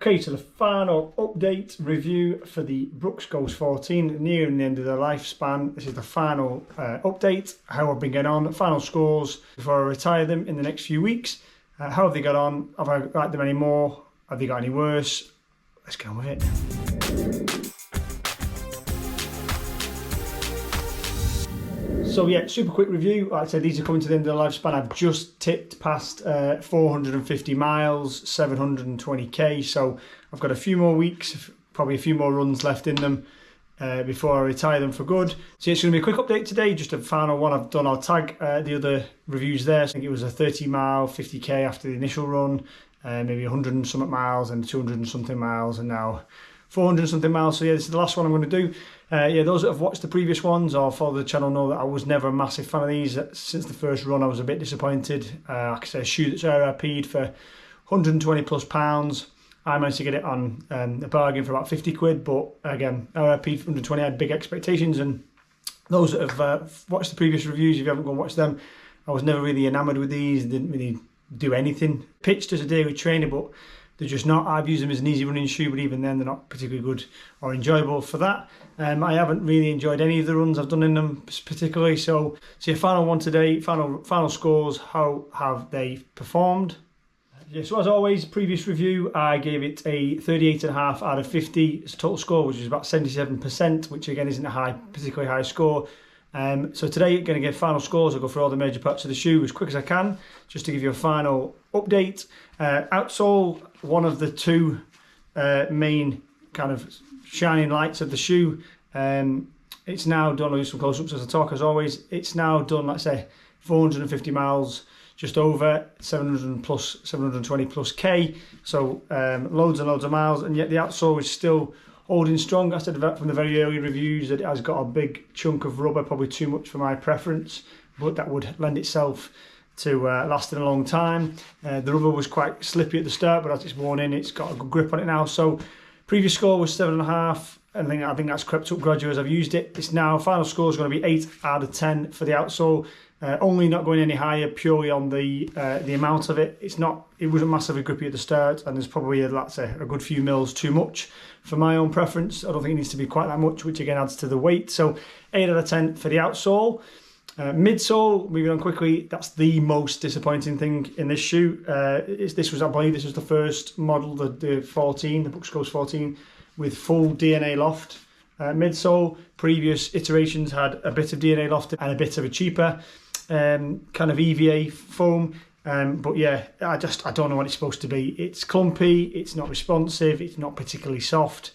Okay, so the final update review for the Brooks Ghost 14, nearing the end of their lifespan. This is the final update, how I've been getting on, final scores before I retire them in the next few weeks. How have they got on? Have I liked them any more? Have they got any worse? Let's get on with it. So yeah, super quick review. Like I said, these are coming to the end of their lifespan. I've just ticked past 450 miles, 720k. So I've got a few more weeks, probably a few more runs left in them before I retire them for good. So it's going to be a quick update today, just a final one I've done. I'll tag the other reviews there. So I think it was a 30 mile, 50k after the initial run, maybe 100 and something miles and 200 and something miles, and now 400 and something miles. So yeah, this is the last one I'm going to do. Yeah, those that have watched the previous ones or follow the channel know that I was never a massive fan of these. Since the first run I was a bit disappointed. Like I said, a shoe that's RRP'd for 120 plus pounds. I managed to get it on a bargain for about 50 quid, but again, RRP'd for 120. I had big expectations, and those that have watched the previous reviews, if you haven't gone and watched them, I was never really enamoured with these. Didn't really do anything. Pitched as a daily trainer, but they're just not. I've used them as an easy running shoe, but even then they're not particularly good or enjoyable for that. I haven't really enjoyed any of the runs I've done in them particularly. So your final one today, final scores, how have they performed? Yeah, so as always, previous review, I gave it a 38.5 out of 50. It's a total score, which is about 77%, which again isn't a particularly high score. So today, going to give final scores. I'll go through all the major parts of the shoe as quick as I can, just to give you a final update. Outsole, one of the two main kind of shining lights of the shoe. It's now done, I'll do some close-ups as I talk as always. It's now done, let's say, 450 miles, just over 720 plus K. So loads and loads of miles, and yet the outsole is still holding strong. I said from the very early reviews that it has got a big chunk of rubber, probably too much for my preference, but that would lend itself to lasting a long time. The rubber was quite slippy at the start, but as it's worn in, it's got a good grip on it now. So previous score was 7.5. I think that's crept up gradually as I've used it. It's now, final score is going to be 8 out of 10 for the outsole. Only not going any higher purely on the amount of it. It wasn't massively grippy at the start, and there's probably a good few mils too much for my own preference. I don't think it needs to be quite that much, which again adds to the weight. So 8 out of 10 for the outsole. Midsole, moving on quickly, that's the most disappointing thing in this shoe. I believe this was the first model, the 14, the Brooks Ghost 14, with full DNA loft. Midsole, previous iterations had a bit of DNA loft and a bit of a cheaper kind of EVA foam. But yeah, I don't know what it's supposed to be. It's clumpy, it's not responsive, it's not particularly soft,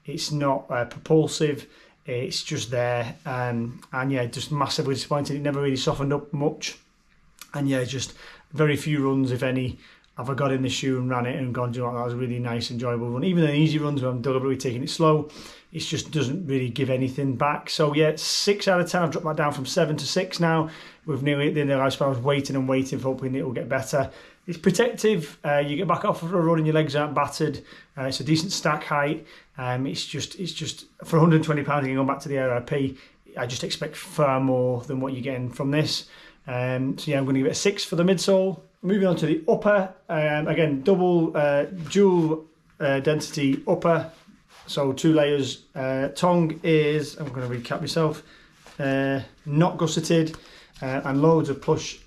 it's not propulsive. It's just there, and yeah, just massively disappointed. It never really softened up much, and yeah, just very few runs, if any, have I got in the shoe and ran it and gone, do you know what, that was a really nice, enjoyable run. Even the easy runs where I'm deliberately taking it slow, it just doesn't really give anything back. So yeah, 6 out of 10. I've dropped that down from 7 to 6 now. We've nearly at the end of the lifespan. I was waiting and waiting, hoping it will get better. It's protective. You get back off of a run and your legs aren't battered. It's a decent stack height. It's just for 120 pounds, you can go back to the RRP. I just expect far more than what you're getting from this. So yeah, I'm going to give it a 6 for the midsole. Moving on to the upper. Again, dual density upper. So 2 layers. Tongue is, I'm going to recap myself, not gusseted, and loads of plush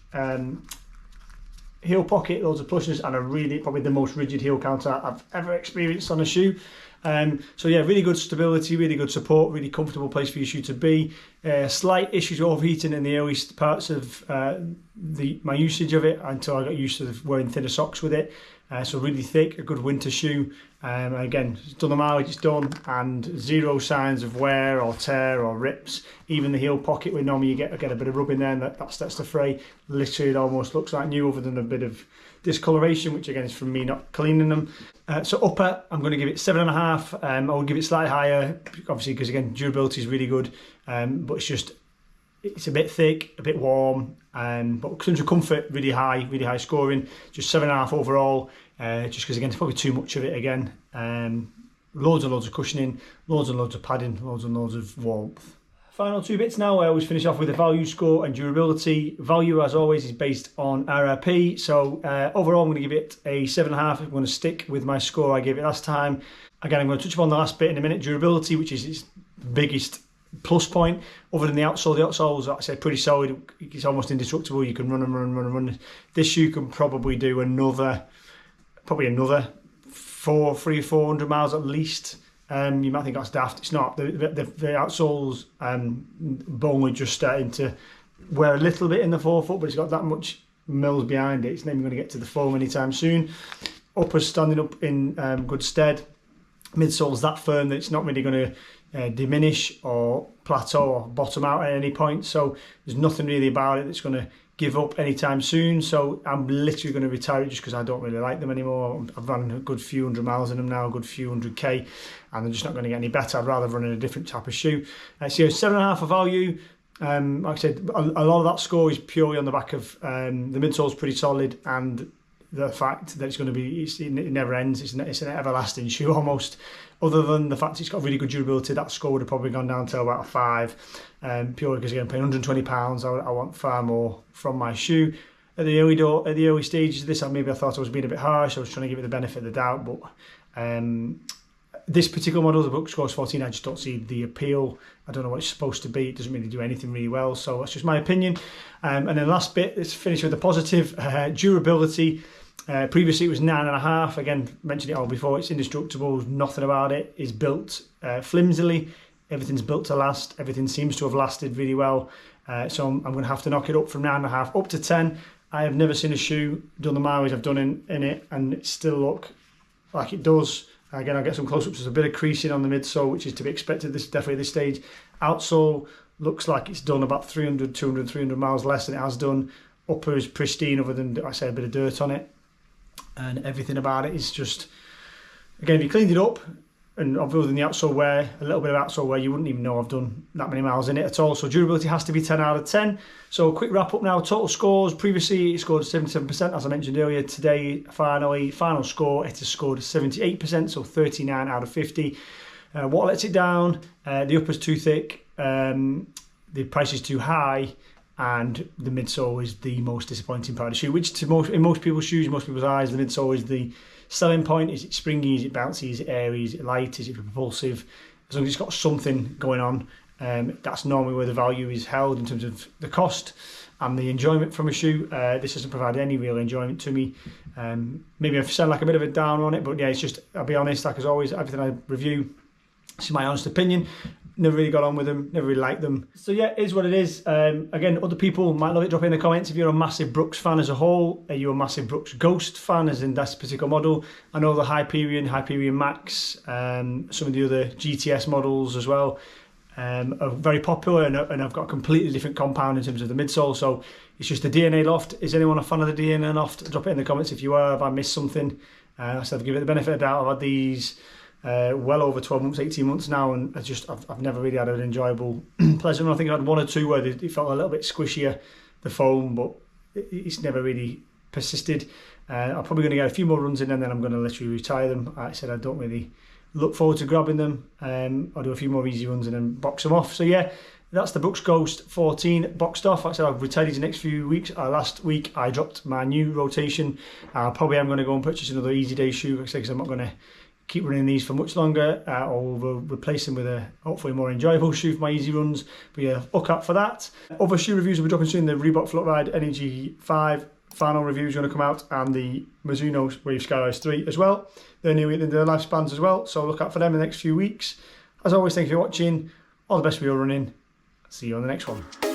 heel pocket, loads of plushes, and probably the most rigid heel counter I've ever experienced on a shoe. So yeah, really good stability, really good support, really comfortable place for your shoe to be. Slight issues with overheating in the early parts of my usage of it, until I got used to wearing thinner socks with it. So really thick, a good winter shoe. Again, it's done the mileage it's done, and zero signs of wear or tear or rips. Even the heel pocket, where normally you get a bit of rub in there and that starts to fray, literally it almost looks like new, other than a bit of discoloration, which again is from me not cleaning them. So upper, I'm going to give it 7.5. I will give it slightly higher, obviously, because again, durability is really good, but it's a bit thick, a bit warm, but in terms of comfort, really high scoring. Just 7.5 overall, just because again, it's probably too much of it again. Loads and loads of cushioning, loads and loads of padding, loads and loads of warmth. Final two bits now. I always finish off with a value score and durability. Value, as always, is based on RRP. So overall, I'm going to give it a 7.5. I'm going to stick with my score I gave it last time. Again, I'm going to touch upon the last bit in a minute. Durability, which is its biggest plus point. Other than the outsole is, like I said, pretty solid. It's almost indestructible. You can run. This shoe can probably do another 400 miles at least. You might think that's daft. It's not. The outsole's only just starting to wear a little bit in the forefoot, but it's got that much mils behind it. It's not even going to get to the foam anytime soon. Upper's standing up in good stead. Midsole's that firm that it's not really going to diminish or plateau or bottom out at any point. So there's nothing really about it that's going to give up anytime soon. So I'm literally going to retire it just because I don't really like them anymore. I've run a good few hundred miles in them now, a good few 100k, and they're just not going to get any better. I'd rather run in a different type of shoe. So 7.5 for value. Like I said, a lot of that score is purely on the back of the midsole's pretty solid, and the fact that it's going to be, it never ends. It's an everlasting shoe almost. Other than the fact it's got really good durability, that score would have probably gone down to about a 5. Purely because again, paying £120, I want far more from my shoe. At the early stages of this, maybe I thought I was being a bit harsh. I was trying to give it the benefit of the doubt, but this particular model, the book scores 14. I just don't see the appeal. I don't know what it's supposed to be. It doesn't really do anything really well. So that's just my opinion. And then the last bit, let's finish with the positive. Durability. Previously it was 9.5. Again, mentioned it all before. It's indestructible. Nothing about it is built flimsily. Everything's built to last. Everything seems to have lasted really well. So I'm going to have to knock it up from 9.5 up to 10. I have never seen a shoe done the mileage I've done in it and it still look like it does. Again, I'll get some close-ups. There's a bit of creasing on the midsole, which is to be expected. This definitely at this stage. Outsole looks like it's done about 300 miles less than it has done. Upper is pristine, other than, I say, a bit of dirt on it. And everything about it is just, again, if you cleaned it up, and other than the outsole wear, a little bit of outsole wear, you wouldn't even know I've done that many miles in it at all. So durability has to be 10 out of 10. So quick wrap up now. Total scores. Previously it scored 77%, as I mentioned earlier. Today, final score, it has scored 78%, so 39 out of 50. What lets it down? The upper's too thick, the price is too high, and the midsole is the most disappointing part of the shoe, which in most people's shoes, most people's eyes, the midsole is the selling point. Is it springy, is it bouncy, is it airy, is it light, is it propulsive? As long as it's got something going on, that's normally where the value is held in terms of the cost and the enjoyment from a shoe. This doesn't provide any real enjoyment to me. Maybe I sound like a bit of a downer on it, but yeah, it's just, I'll be honest, like as always, everything I review, this is my honest opinion. Never really got on with them, never really liked them. So yeah, it is what it is. Again, other people might love it. Drop in the comments if you're a massive Brooks fan as a whole. Are you a massive Brooks Ghost fan, as in this particular model? I know the Hyperion Max, some of the other GTS models as well are very popular, and I've got a completely different compound in terms of the midsole. So it's just the DNA Loft. Is anyone a fan of the DNA Loft? Drop it in the comments if you are. Have I missed something? So I've given it the benefit of the doubt. I've had these well over 12 months, 18 months now, and I've never really had an enjoyable pleasant one. I think I had one or two where it felt a little bit squishier, the foam, but it's never really persisted. I'm probably going to get a few more runs in and then I'm going to literally retire them. Like I said, I don't really look forward to grabbing them. I'll do a few more easy runs and then box them off. So yeah, that's the Brooks Ghost 14 boxed off. Like I said, I've retired these the next few weeks. Last week I dropped my new rotation. Probably I'm going to go and purchase another Easy Day shoe because I'm not going to keep running these for much longer, or we'll replace them with a hopefully more enjoyable shoe for my easy runs. But yeah, look out for that. Other shoe reviews will be dropping soon. The Reebok Floatride Energy 5 final review is going to come out, and the Mizuno Wave Skyrise 3 as well. They're nearly in their lifespans as well, so look out for them in the next few weeks. As always, thank you for watching. All the best for your running. See you on the next one.